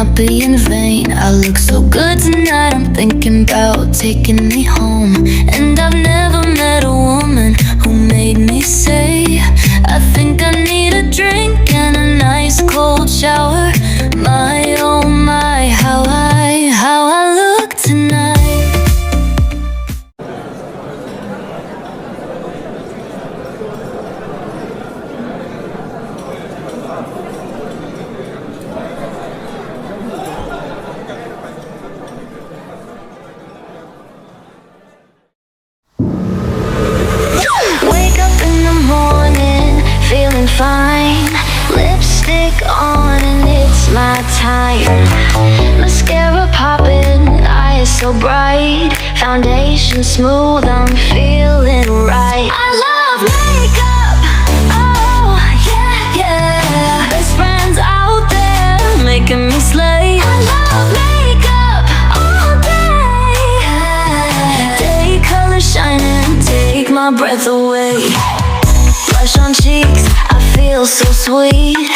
not be in vain. I look so good tonight, I'm thinking about taking me home. And I've never met a woman who made me say, I think I need a drink and a nice cold shower. My oh my, how I look tonight. Feeling fine, lipstick on and it's my time. Mascara popping, eyes so bright, foundation smooth, I'm feeling right. I love makeup, oh yeah, yeah. Best friends out there making me slay. I love makeup all day. Day color shining, take my breath away. Blush on cheeks, I feel so sweet.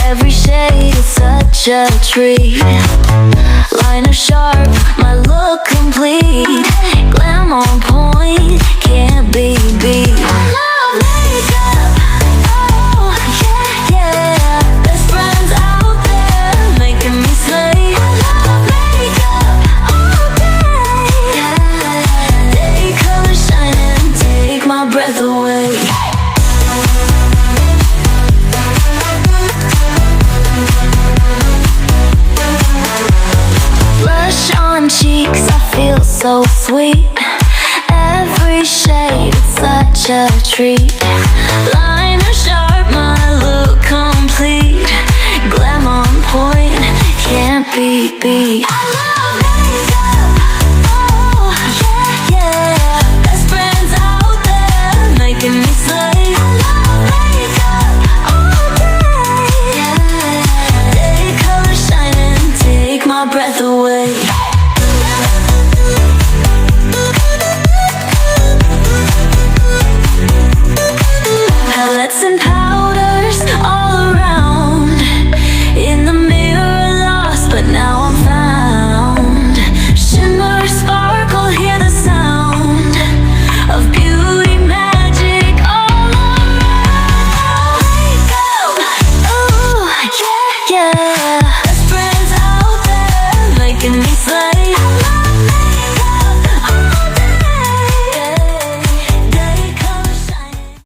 Every shade is such a treat. Liner sharp, my look complete. Glam on point, can't be beat. I love makeup, oh yeah, yeah. Best friends out there making me slay. I love makeup all day, yeah. Day color shining, take my breath away. Blush on cheeks, I feel so sweet. Every shade, it's such a treat. Liner sharp, my look complete. Glam on point, can't be beat.